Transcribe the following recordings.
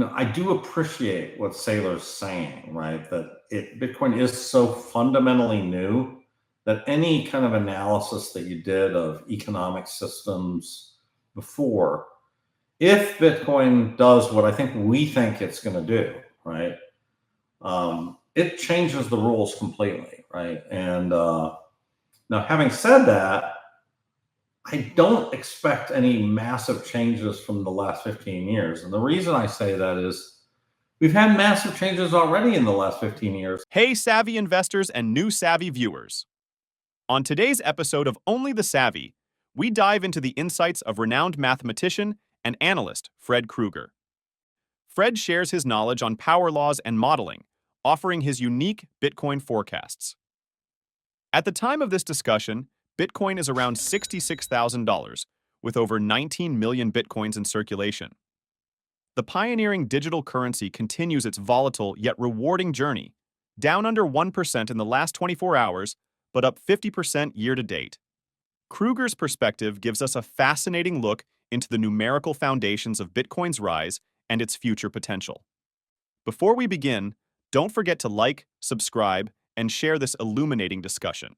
I do appreciate what Saylor's saying, right? That Bitcoin is so fundamentally new that any kind of analysis that you did of economic systems before, if Bitcoin does what I think we think it's going to do, right? It changes the rules completely, right? And now, having said that, I don't expect any massive changes from the last 15 years. And the reason I say that is we've had massive changes already in the last 15 years. Hey, savvy investors and new savvy viewers. On today's episode of Only the Savvy, we dive into the insights of renowned mathematician and analyst Fred Krueger. Fred shares his knowledge on power laws and modeling, offering his unique Bitcoin forecasts. At the time of this discussion, Bitcoin is around $66,000, with over 19 million Bitcoins in circulation. The pioneering digital currency continues its volatile yet rewarding journey, down under 1% in the last 24 hours, but up 50% year-to-date. Krueger's perspective gives us a fascinating look into the numerical foundations of Bitcoin's rise and its future potential. Before we begin, don't forget to like, subscribe, and share this illuminating discussion.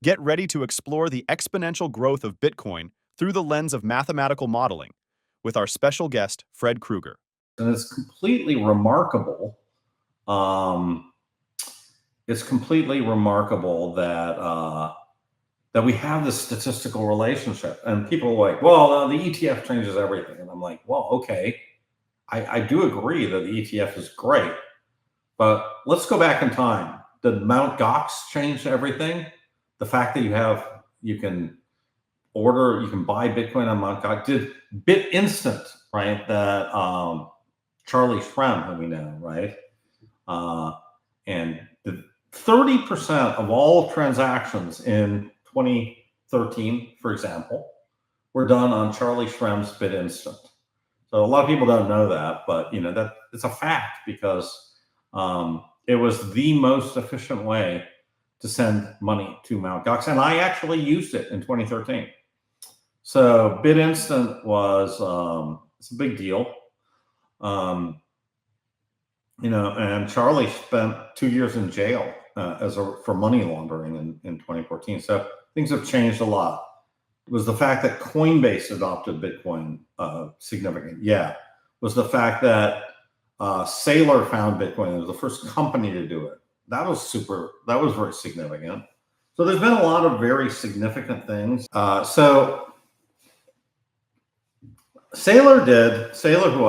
Get ready to explore the exponential growth of Bitcoin through the lens of mathematical modeling with our special guest, Fred Krueger. And it's completely remarkable. It's completely remarkable that we have this statistical relationship. And people are like, well, the ETF changes everything. And I'm like, well, okay, I do agree that the ETF is great. But let's go back in time. Did Mt. Gox change everything? The fact that you can buy Bitcoin on Mt. Gox. Did BitInstant, right? That Charlie Shrem, who we know, right? And the 30% of all transactions in 2013, for example, were done on Charlie Shrem's BitInstant. So a lot of people don't know that, but that it's a fact because it was the most efficient way to send money to Mt. Gox, and I actually used it in 2013. So BitInstant was it's a big deal. And Charlie spent 2 years in jail for money laundering in 2014. So things have changed a lot. It was the fact that Coinbase adopted Bitcoin significant? Yeah. Was the fact that Saylor found Bitcoin? It was the first company to do it. That was very significant. So there's been a lot of very significant things. So Saylor, who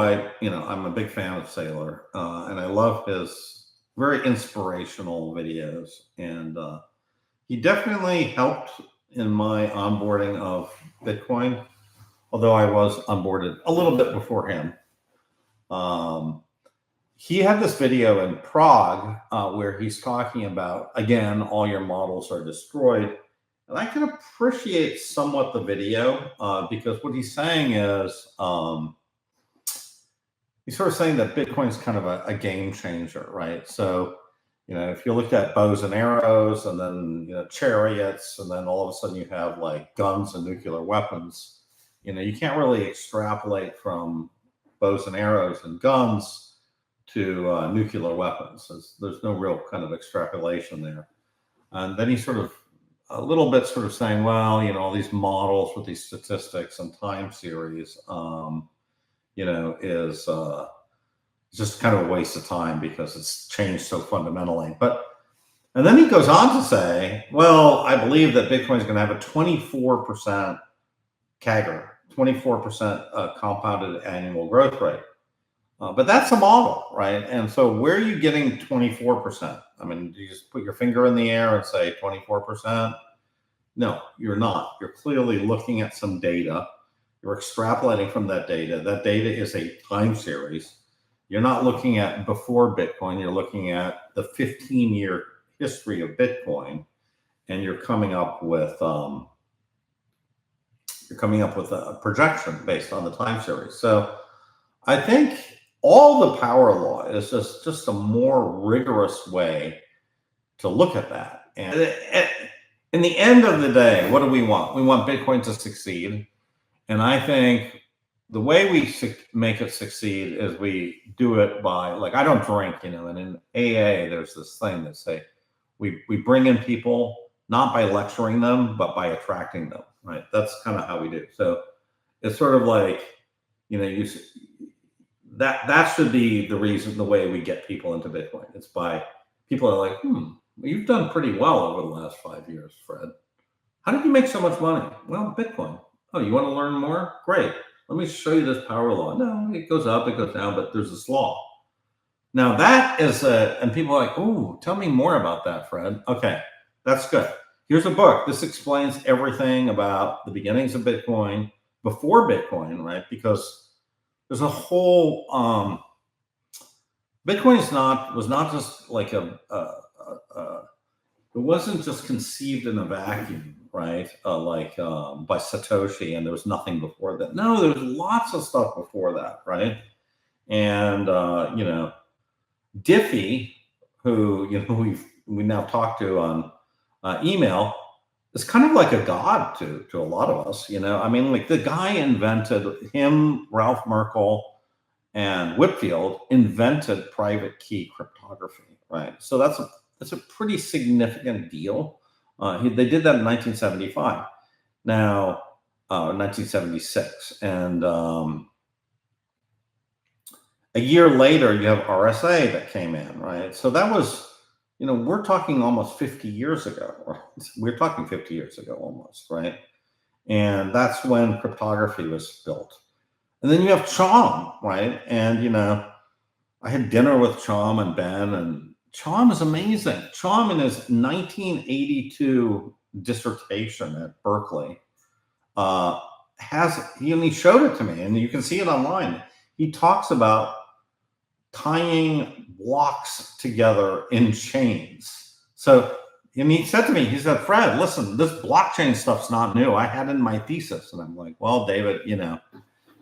I'm a big fan of Saylor, and I love his very inspirational videos. And he definitely helped in my onboarding of Bitcoin, although I was onboarded a little bit before him. He had this video in Prague where he's talking about, again, all your models are destroyed. And I can appreciate somewhat the video because what he's saying is he's sort of saying that Bitcoin is kind of a game changer, right? So, if you looked at bows and arrows and then, chariots, and then all of a sudden you have like guns and nuclear weapons, you can't really extrapolate from bows and arrows and guns to nuclear weapons. There's no real kind of extrapolation there. And then he sort of a little bit sort of saying, well, all these models with these statistics and time series, is just kind of a waste of time because it's changed so fundamentally. And then he goes on to say, well, I believe that Bitcoin is going to have a 24% CAGR, 24% compounded annual growth rate. But that's a model, right? And so where are you getting 24%? I mean, do you just put your finger in the air and say 24%? No, you're not. You're clearly looking at some data. You're extrapolating from that data. That data is a time series. You're not looking at before Bitcoin. You're looking at the 15-year history of Bitcoin, and you're coming up with a projection based on the time series. So I think all the power law is just a more rigorous way to look at that. And in the end of the day, what do we want? We want Bitcoin to succeed. And I think the way we make it succeed is we do it by, like, I don't drink, and in AA there's this thing that say we bring in people not by lecturing them but by attracting them, right? That's kind of how we do. So it's sort of like, you that should be the reason, the way we get people into Bitcoin. It's by people are like, you've done pretty well over the last 5 years, Fred. How did you make so much money? Well, Bitcoin. Oh, you want to learn more? Great. Let me show you this power law. No, it goes up, it goes down, but there's this law. Now that is and people are like, oh, tell me more about that, Fred. Okay, that's good. Here's a book. This explains everything about the beginnings of Bitcoin, before Bitcoin, right? Because there's a whole Bitcoin was not just like it wasn't just conceived in a vacuum, right? By Satoshi, and there was nothing before that. No, there's lots of stuff before that, right? And Diffie, who we now talk to on email, is kind of like a god to a lot of us. I mean, like, the guy invented him, Ralph Merkle, and Whitfield invented private key cryptography, right? So that's a pretty significant deal. They did that in 1975. Now, 1976, and a year later, you have RSA that came in, right? So that was, we're talking almost 50 years ago. Right? We're talking 50 years ago almost, right? And that's when cryptography was built. And then you have Chom, right? And, I had dinner with Chom and Ben, and Chom is amazing. Chom, in his 1982 dissertation at Berkeley, he showed it to me, and you can see it online. He talks about tying blocks together in chains. So, and he said to me, he said, Fred, listen, this blockchain stuff's not new. I had it in my thesis. And I'm like, well, David,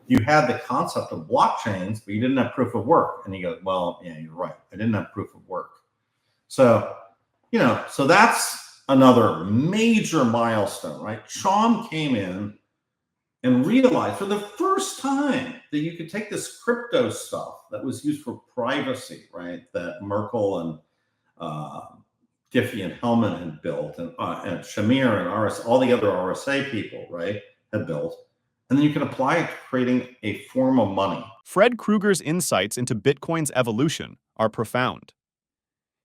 you had the concept of blockchains, but you didn't have proof of work. And he goes, well, yeah, you're right. I didn't have proof of work. So, so that's another major milestone, right? Chom came in and realized for the first time that you could take this crypto stuff that was used for privacy, right? That Merkle and Diffie and Hellman had built, and Shamir and all the other RSA people, right, had built. And then you can apply it to creating a form of money. Fred Krueger's insights into Bitcoin's evolution are profound.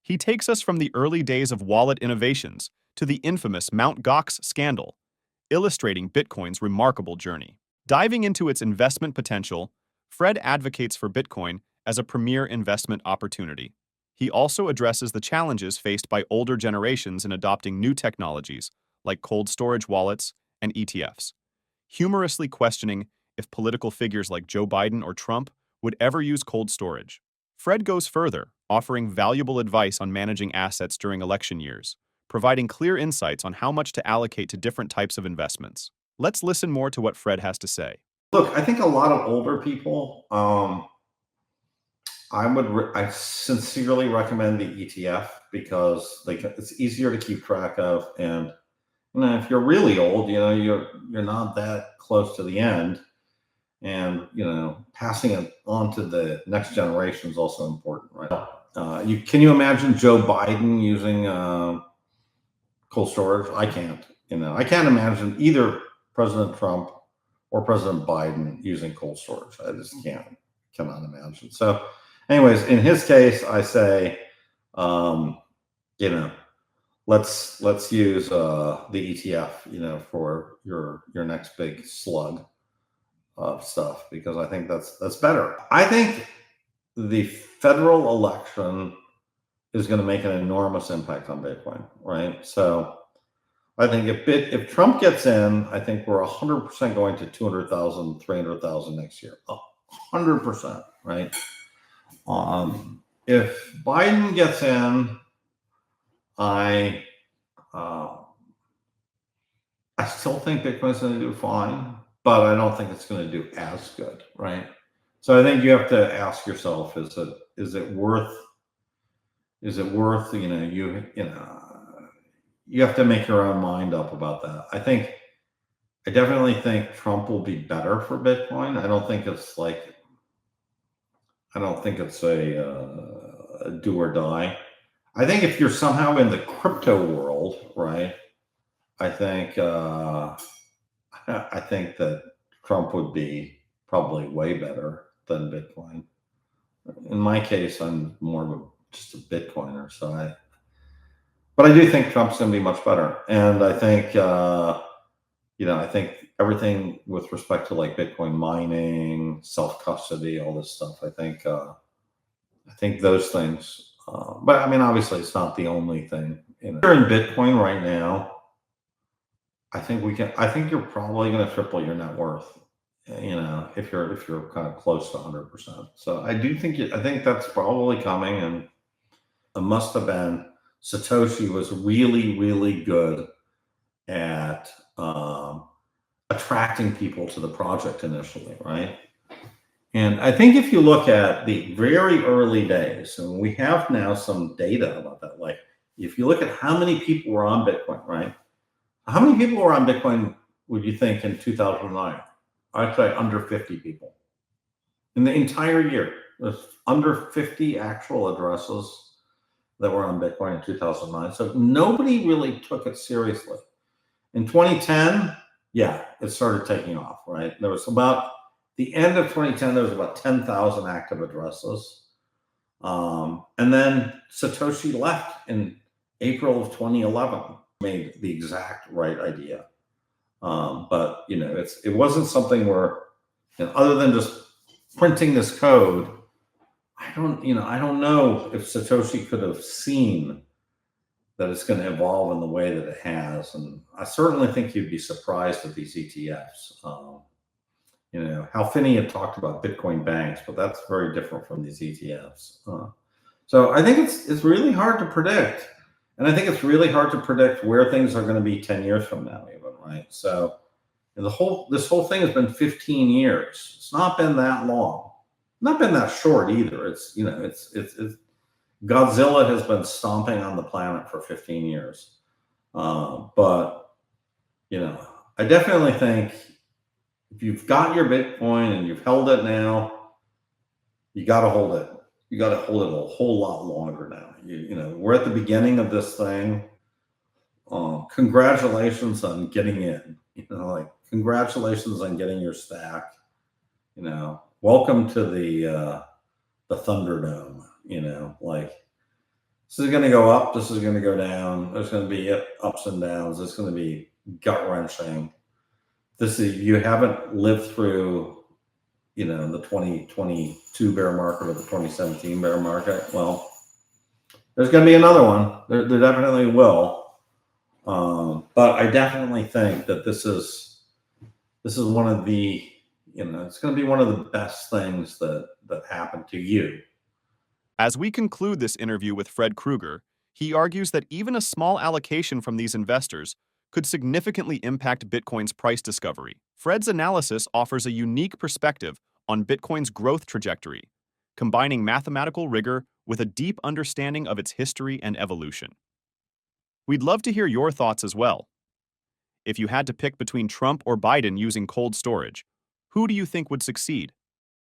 He takes us from the early days of wallet innovations to the infamous Mt. Gox scandal, illustrating Bitcoin's remarkable journey. Diving into its investment potential, Fred advocates for Bitcoin as a premier investment opportunity. He also addresses the challenges faced by older generations in adopting new technologies like cold storage wallets and ETFs, humorously questioning if political figures like Joe Biden or Trump would ever use cold storage. Fred goes further, offering valuable advice on managing assets during election years, providing clear insights on how much to allocate to different types of investments. Let's listen more to what Fred has to say. Look, I think a lot of older people, I sincerely recommend the ETF because it's easier to keep track of, and if you're really old, you're not that close to the end, and passing it on to the next generation is also important, right? Can you imagine Joe Biden using cold storage? I can't. I can't imagine either President Trump or President Biden using cold storage. I just cannot imagine. So, anyways, in his case, I say, let's use the ETF, for your next big slug of stuff, because I think that's better. I think the federal election is going to make an enormous impact on Bitcoin, right? So I think if Trump gets in, I think we're 100% going to 200,000, 300,000 next year. 100%, right? If Biden gets in, I still think Bitcoin's going to do fine, but I don't think it's going to do as good, right? So I think you have to ask yourself: is it worth? You have to make your own mind up about that. I think I definitely think Trump will be better for Bitcoin. I don't think it's a do or die. I think if you're somehow in the crypto world, right? I think I think that Trump would be probably way better than Bitcoin. In my case, I'm more of just a Bitcoiner, but I do think Trump's going to be much better, and I think I think everything with respect to like Bitcoin mining, self custody, all this stuff. I think those things. But I mean, obviously, it's not the only thing. If you're in Bitcoin right now, I think we can. I think you're probably going to triple your net worth. If you're kind of close to 100%. So I do think I think that's probably coming, and it must have been Satoshi was really really good at attracting people to the project initially, right? And I think if you look at the very early days, and we have now some data about that, like if you look at how many people were on Bitcoin, right? How many people were on Bitcoin would you think in 2009? I'd say under 50 people. In the entire year, there's under 50 actual addresses that were on Bitcoin in 2009. So nobody really took it seriously. In 2010, yeah, it started taking off, right? There was about the end of 2010, there was about 10,000 active addresses. And then Satoshi left in April of 2011, made the exact right idea. But it wasn't something where, other than just printing this code, I don't know if Satoshi could have seen that it's going to evolve in the way that it has. And I certainly think you'd be surprised at these ETFs. Hal Finney had talked about Bitcoin banks, but that's very different from these ETFs. So I think it's really hard to predict. And I think it's really hard to predict where things are going to be 10 years from now, even, right? So this whole thing has been 15 years. It's not been that long. Not been that short either. It's Godzilla has been stomping on the planet for 15 years. But I definitely think if you've got your Bitcoin and you've held it now, you got to hold it. You got to hold it a whole lot longer now. We're at the beginning of this thing. Congratulations on getting in. Congratulations on getting your stack. Welcome to the Thunderdome. This is going to go up. This is going to go down. There's going to be ups and downs. It's going to be gut wrenching. You haven't lived through the 2022 bear market or the 2017 bear market. Well, there's going to be another one. There definitely will. But I definitely think that this is one of the it's going to be one of the best things that happened to you. As we conclude this interview with Fred Krueger, he argues that even a small allocation from these investors could significantly impact Bitcoin's price discovery. Fred's analysis offers a unique perspective on Bitcoin's growth trajectory, combining mathematical rigor with a deep understanding of its history and evolution. We'd love to hear your thoughts as well. If you had to pick between Trump or Biden using cold storage, who do you think would succeed?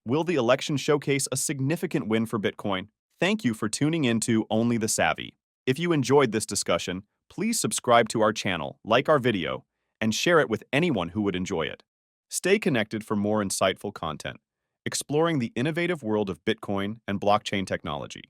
Will the election showcase a significant win for Bitcoin? Thank you for tuning in to Only the Savvy. If you enjoyed this discussion, please subscribe to our channel, like our video, and share it with anyone who would enjoy it. Stay connected for more insightful content, exploring the innovative world of Bitcoin and blockchain technology.